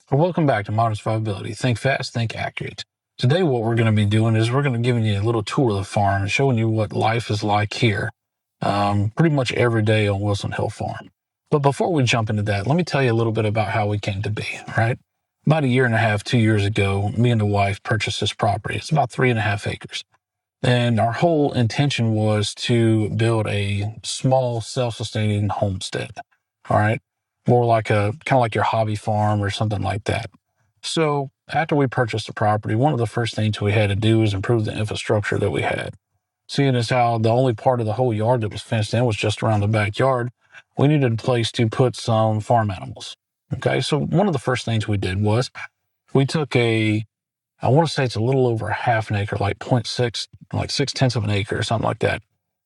Well, welcome back to Modern Survivability. Think fast, think accurate. Today, what we're going to be doing is we're going to be giving you a little tour of the farm and showing you what life is like here, pretty much every day on Wilson Hill Farm. But before we jump into that, let me tell you a little bit about how we came to be, right? About a year and a half, 2 years ago, me and the wife purchased this property. It's about 3.5 acres. And our whole intention was to build a small self-sustaining homestead. All right. More like kind of like your hobby farm or something like that. So after we purchased the property, one of the first things we had to do was improve the infrastructure that we had. Seeing as how the only part of the whole yard that was fenced in was just around the backyard, we needed a place to put some farm animals. Okay. So one of the first things we did was we took I want to say it's a little over a half an acre, like 0.6, like 6/10 of an acre or something like that.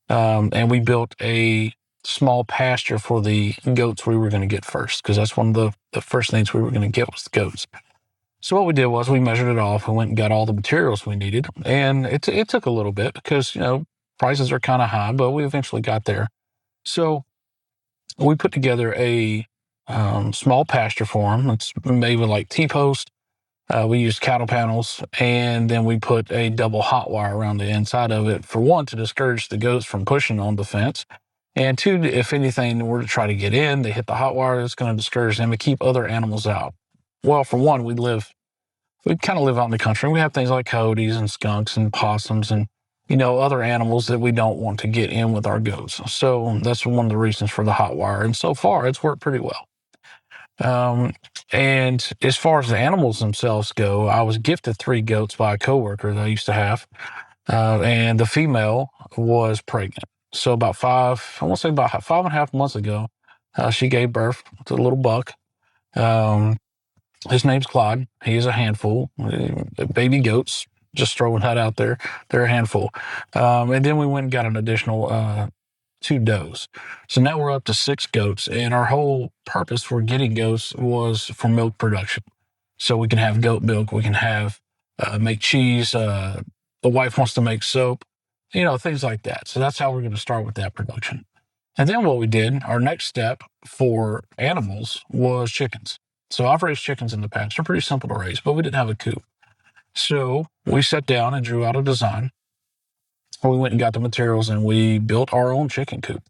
And we built a small pasture for the goats we were going to get first, because that's one of the first things we were going to get was the goats. So what we did was we measured it off. We went and got all the materials we needed. And it took a little bit because, prices are kind of high, but we eventually got there. So we put together a small pasture for them. It's made with like T-post. We used cattle panels, and then we put a double hot wire around the inside of it, for one, to discourage the goats from pushing on the fence, and two, if anything were to try to get in, they hit the hot wire, it's going to discourage them and keep other animals out. Well, for one, we kind of live out in the country. We have things like coyotes and skunks and possums and, other animals that we don't want to get in with our goats. So that's one of the reasons for the hot wire. And so far, it's worked pretty well. And as far as the animals themselves go, I was gifted 3 goats by a coworker that I used to have. And the female was pregnant. So about I want to say about 5.5 months ago, she gave birth to a little buck. Um, his name's Clyde. He is a handful. Baby goats, just throwing that out there. They're a handful. And then we went and got an additional 2 does. So now we're up to 6 goats, and our whole purpose for getting goats was for milk production. So we can have goat milk, we can have make cheese. The wife wants to make soap, things like that. So that's how we're going to start with that production. And then what we did, our next step for animals was chickens. So I've raised chickens in the past. They're pretty simple to raise, but we didn't have a coop. So we sat down and drew out a design. We went and got the materials, and we built our own chicken coop.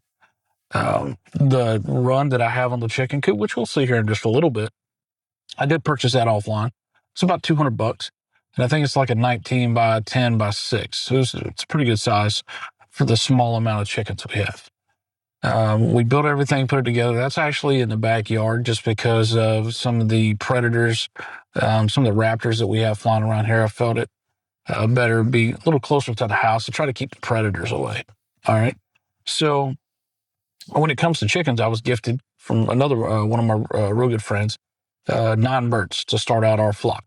The run that I have on the chicken coop, which we'll see here in just a little bit, I did purchase that offline. It's about $200, and I think it's like a 19 by 10 by 6. So it's a pretty good size for the small amount of chickens we have. We built everything, put it together. That's actually in the backyard, just because of some of the predators, some of the raptors that we have flying around here. I felt it better be a little closer to the house to try to keep the predators away. All right. So when it comes to chickens, I was gifted from another one of my real good friends 9 birds to start out our flock.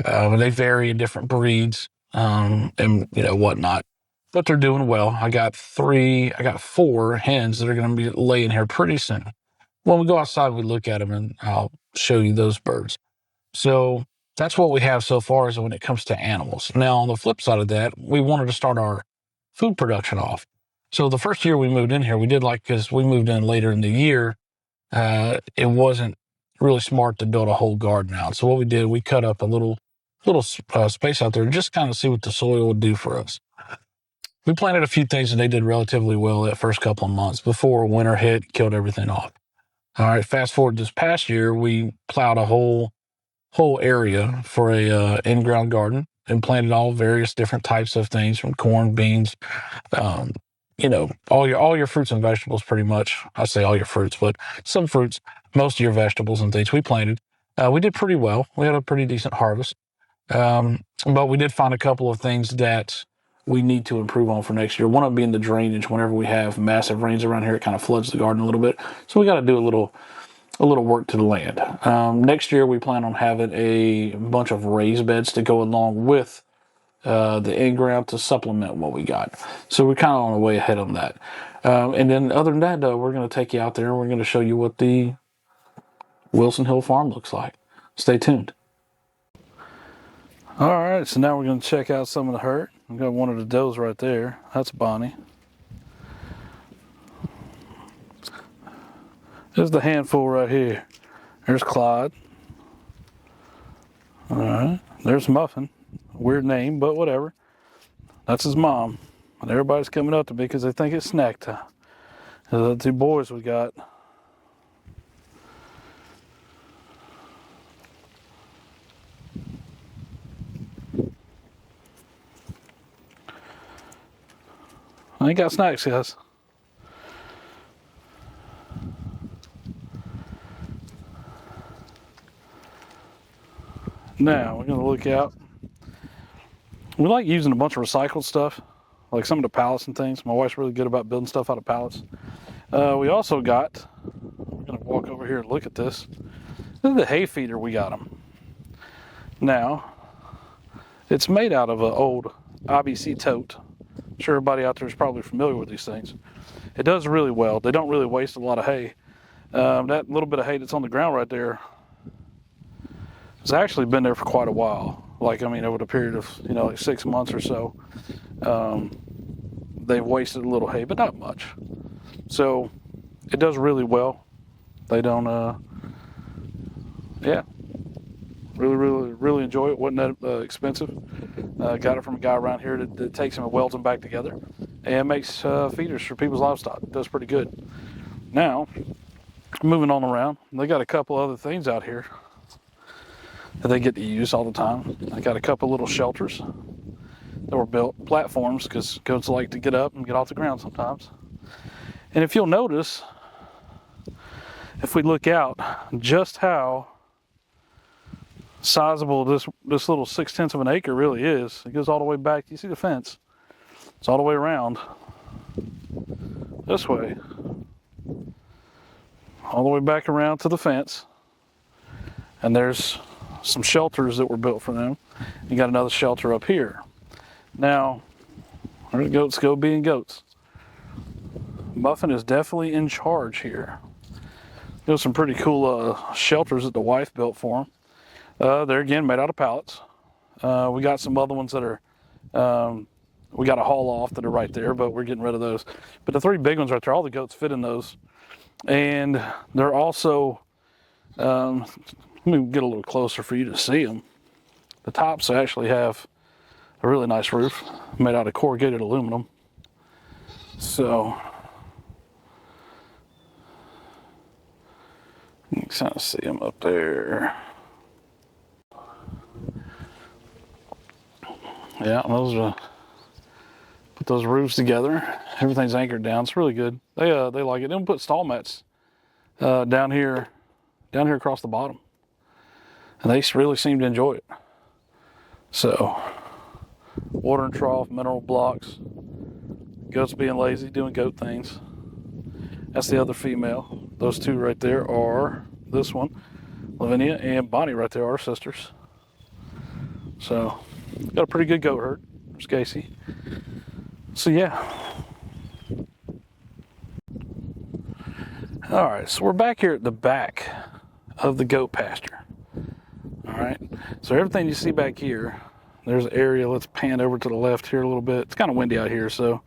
They vary in different breeds, and whatnot, but they're doing well. I got 4 hens that are going to be laying here pretty soon. When we go outside, we look at them, and I'll show you those birds. So that's what we have so far as when it comes to animals. Now, on the flip side of that, we wanted to start our food production off. So the first year we moved in here, we did because we moved in later in the year, it wasn't really smart to build a whole garden out. So what we did, we cut up a little space out there and just kind of see what the soil would do for us. We planted a few things, and they did relatively well that first couple of months before winter hit, killed everything off. All right, fast forward this past year, we plowed a whole area for a in-ground garden and planted all various different types of things, from corn, beans, all your fruits and vegetables, pretty much. I say all your fruits, but some fruits, most of your vegetables and things we planted. We did pretty well. We had a pretty decent harvest. But we did find a couple of things that we need to improve on for next year. One of them being the drainage. Whenever we have massive rains around here, it kind of floods the garden a little bit. So we got to do a little work to the land. Next year, we plan on having a bunch of raised beds to go along with the in-ground to supplement what we got. So we're kind of on the way ahead on that. And then other than that, we're going to take you out there and we're going to show you what the Wilson Hill Farm looks like. Stay tuned. All right, so now we're going to check out some of the herd. We've got one of the does right there. That's Bonnie. There's the handful right here. There's Clyde. All right, there's Muffin. Weird name, but whatever. That's his mom. And everybody's coming up to me because they think it's snack time. The two boys we got. I ain't got snacks, guys. Now we're gonna look out. We like using a bunch of recycled stuff, like some of the pallets and things. My wife's really good about building stuff out of pallets. We also got, we're gonna walk over here and look at this. This is the hay feeder we got them. Now, it's made out of an old IBC tote. I'm sure everybody out there is probably familiar with these things. It does really well. They don't really waste a lot of hay. That little bit of hay that's on the ground right there has actually been there for quite a while. Like, I mean, over the period of, like 6 months or so. They've wasted a little hay, but not much. So, it does really well. They don't, really enjoy it. Wasn't that expensive. Got it from a guy around here that takes them and welds them back together and makes feeders for people's livestock. It does pretty good. Now, moving on around, they got a couple other things out here that they get to use all the time. They got a couple little shelters that were built, platforms, because goats like to get up and get off the ground sometimes. And if you'll notice, if we look out, just how sizable this little 6/10 of an acre really is. It goes all the way back. You see the fence? It's all the way around this way, all the way back around to the fence. And there's some shelters that were built for them. You got another shelter up here. Now, where the goats go being goats. Muffin is definitely in charge here. There's some pretty cool shelters that the wife built for him. They're again made out of pallets. We got some other ones that are, we got to haul off that are right there, but we're getting rid of those. But the three big ones right there, all the goats fit in those. And they're also, let me get a little closer for you to see them. The tops actually have a really nice roof made out of corrugated aluminum. So, you can kind of see them up there. Yeah, those put those roofs together. Everything's anchored down. It's really good. They like it. They don't put stall mats down here across the bottom, and they really seem to enjoy it. So, watering trough, mineral blocks. Goats being lazy, doing goat things. That's the other female. Those two right there are this one, Lavinia, and Bonnie right there are sisters. So, got a pretty good goat herd. There's Casey. So yeah. All right, so we're back here at the back of the goat pasture. All right, so everything you see back here, there's an area. Let's pan over to the left here a little bit. It's kind of windy out here, so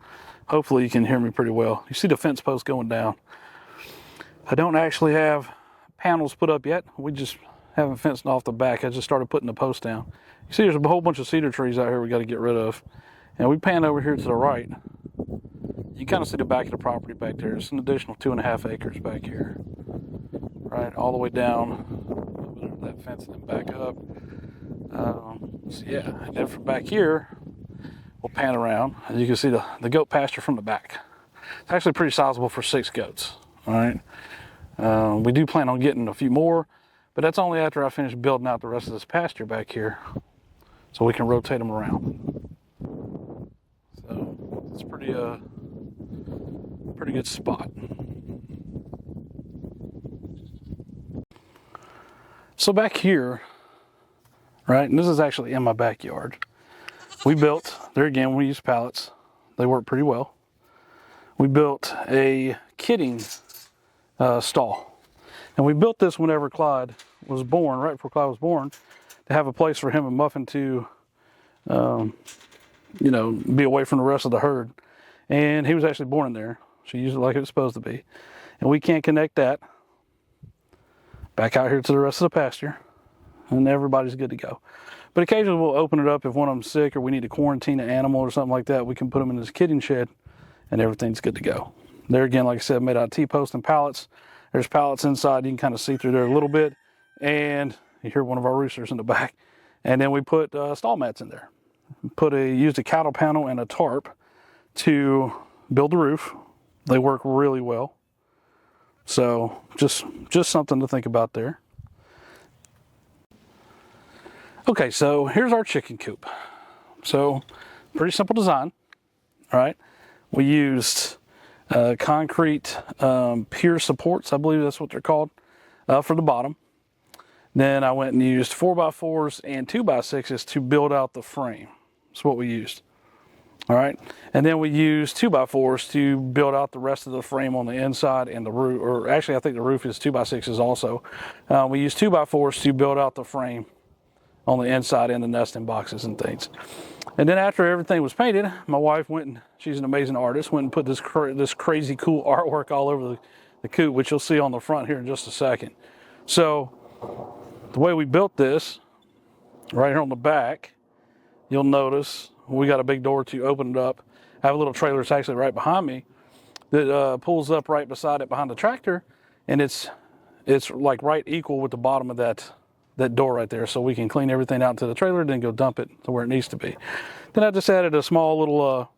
hopefully you can hear me pretty well. You see the fence post going down. I don't actually have panels put up yet. We just haven't fenced off the back. I just started putting the post down. You see there's a whole bunch of cedar trees out here we got to get rid of. And we pan over here to the right. You kind of see the back of the property back there. It's an additional 2.5 acres back here. Right, all the way down that fence and then back up. So yeah, and then from back here, we'll pan around. And you can see the goat pasture from the back. It's actually pretty sizable for 6 goats. All right. We do plan on getting a few more, but that's only after I finish building out the rest of this pasture back here, so we can rotate them around. So it's pretty good spot. So back here, right, and this is actually in my backyard. We built, there again, we use pallets. They work pretty well. We built a kidding stall. And we built this whenever Clyde was born, right before Clyde was born, to have a place for him and Muffin to, be away from the rest of the herd. And he was actually born in there. She used it like it was supposed to be. And we can't connect that back out here to the rest of the pasture. and everybody's good to go. But occasionally we'll open it up if one of them's sick or we need to quarantine an animal or something like that. We can put them in this kidding shed and everything's good to go. There again, like I said, made out of T-post and pallets. There's pallets inside. You can kind of see through there a little bit. And you hear one of our roosters in the back. And then we put stall mats in there. Used a cattle panel and a tarp to build the roof. They work really well. So just something to think about there. Okay, so here's our chicken coop. So pretty simple design. All right. We used concrete pier supports, I believe that's what they're called, for the bottom. Then I went and used 4x4s and 2x6s to build out the frame. That's what we used. All right. And then we used 2x4s to build out the rest of the frame on the inside and the roof, or actually I think the roof is 2x6s also. We used 2x4s to build out the frame on the inside and the nesting boxes and things. And then after everything was painted, my wife went and, she's an amazing artist, went and put this crazy cool artwork all over the coop, which you'll see on the front here in just a second. So the way we built this, right here on the back, you'll notice we got a big door to open it up. I have a little trailer that's actually right behind me that pulls up right beside it behind the tractor, and it's like right equal with the bottom of that door right there, so we can clean everything out to the trailer, then go dump it to where it needs to be. Then I just added a small little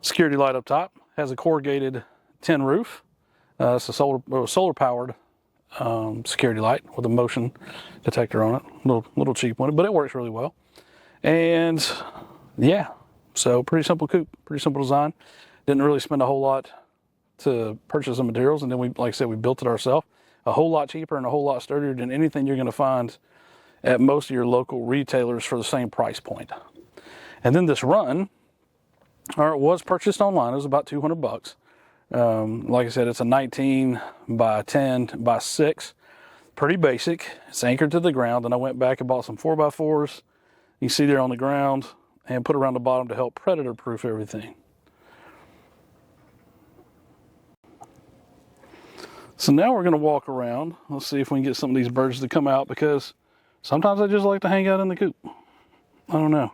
security light up top. Has a corrugated tin roof. It's a solar powered security light with a motion detector on it. Little cheap one, but it works really well. And yeah, so pretty simple coop, pretty simple design. Didn't really spend a whole lot to purchase the materials, and then we, like I said, we built it ourselves. A whole lot cheaper and a whole lot sturdier than anything you're going to find at most of your local retailers for the same price point. And then this run, it was purchased online. It was about $200. Like I said, it's a 19 by 10 by 6. Pretty basic. It's anchored to the ground. And I went back and bought some 4x4s. You can see there on the ground, and put around the bottom to help predator proof everything. So now we're going to walk around. Let's see if we can get some of these birds to come out, because sometimes I just like to hang out in the coop. I don't know.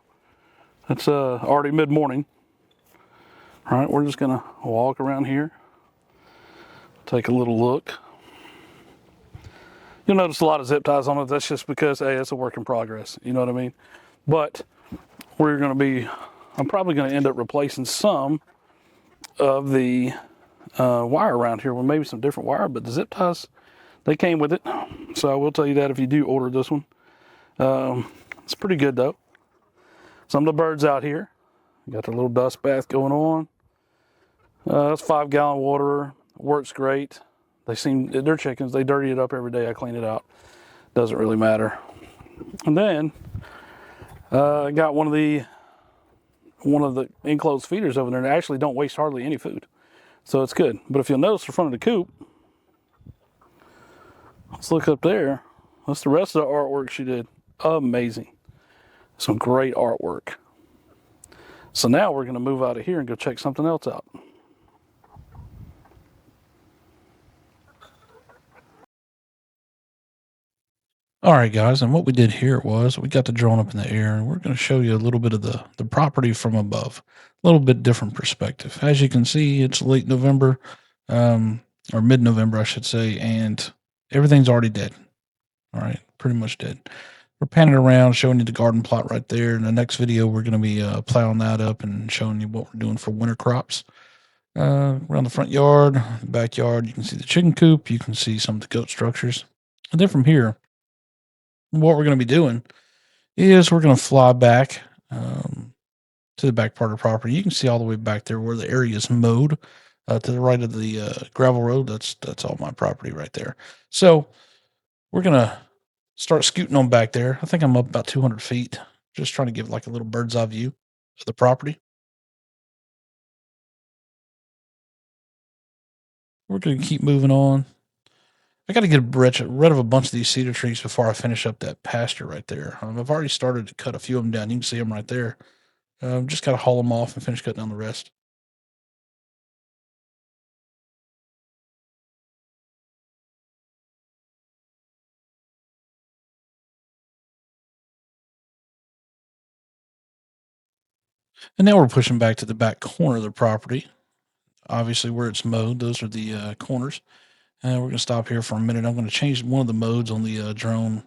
It's already mid-morning. All right, we're just going to walk around here, take a little look. You'll notice a lot of zip ties on it. That's just because, hey, it's a work in progress. You know what I mean? But I'm probably going to end up replacing some of the wire around here with maybe some different wire, but the zip ties, they came with it. So I will tell you that if you do order this one. It's pretty good though. Some of the birds out here, got the little dust bath going on. It's 5-gallon water, works great. They're chickens, they dirty it up every day. I clean it out. Doesn't really matter. And then I got one of the enclosed feeders over there that actually don't waste hardly any food. So it's good. But if you'll notice the front of the coop, let's look up there. That's the rest of the artwork she did. Amazing. Some great artwork. So now we're going to move out of here and go check something else out. All right, guys, and what we did here was we got the drone up in the air, and we're going to show you a little bit of the property from above, a little bit different perspective. As you can see, it's late November, or mid-November, I should say, and everything's already dead. All right, pretty much dead. We're panning around, showing you the garden plot right there. In the next video, we're going to be plowing that up and showing you what we're doing for winter crops. Around the front yard, the backyard, you can see the chicken coop. You can see some of the goat structures. And then from here, what we're going to be doing is we're going to fly back to the back part of the property. You can see all the way back there where the area is mowed. To the right of the gravel road, that's all my property right there. So we're going to start scooting on back there. I think I'm up about 200 feet, just trying to give like a little bird's eye view of the property. We're going to keep moving on. I got to get rid of a bunch of these cedar trees before I finish up that pasture right there. I've already started to cut a few of them down. You can see them right there. Just got to haul them off and finish cutting down the rest. And now we're pushing back to the back corner of the property. Obviously, where it's mowed, those are the corners. And we're going to stop here for a minute. I'm going to change one of the modes on the drone.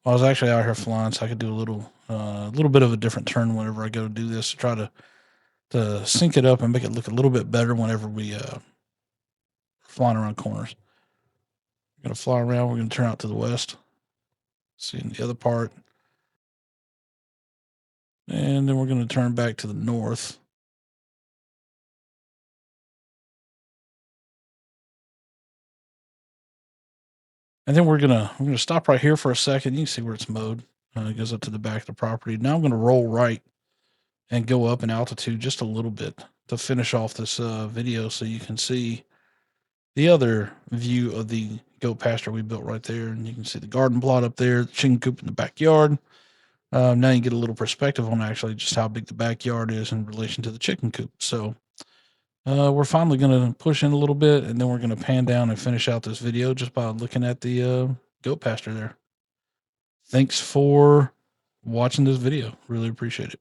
I was actually out here flying, so I could do a little bit of a different turn whenever I go to do this to try to sync it up and make it look a little bit better whenever we flying around corners. We're going to fly around. We're going to turn out to the west. See in the other part. And then we're going to turn back to the north. And then we're gonna stop right here for a second. You can see where it's mowed. It goes up to the back of the property. Now I'm gonna roll right and go up in altitude just a little bit to finish off this video, so you can see the other view of the goat pasture we built right there, and you can see the garden plot up there, the chicken coop in the backyard. Now you get a little perspective on actually just how big the backyard is in relation to the chicken coop. So we're finally going to push in a little bit, and then we're going to pan down and finish out this video just by looking at the goat pasture there. Thanks for watching this video. Really appreciate it.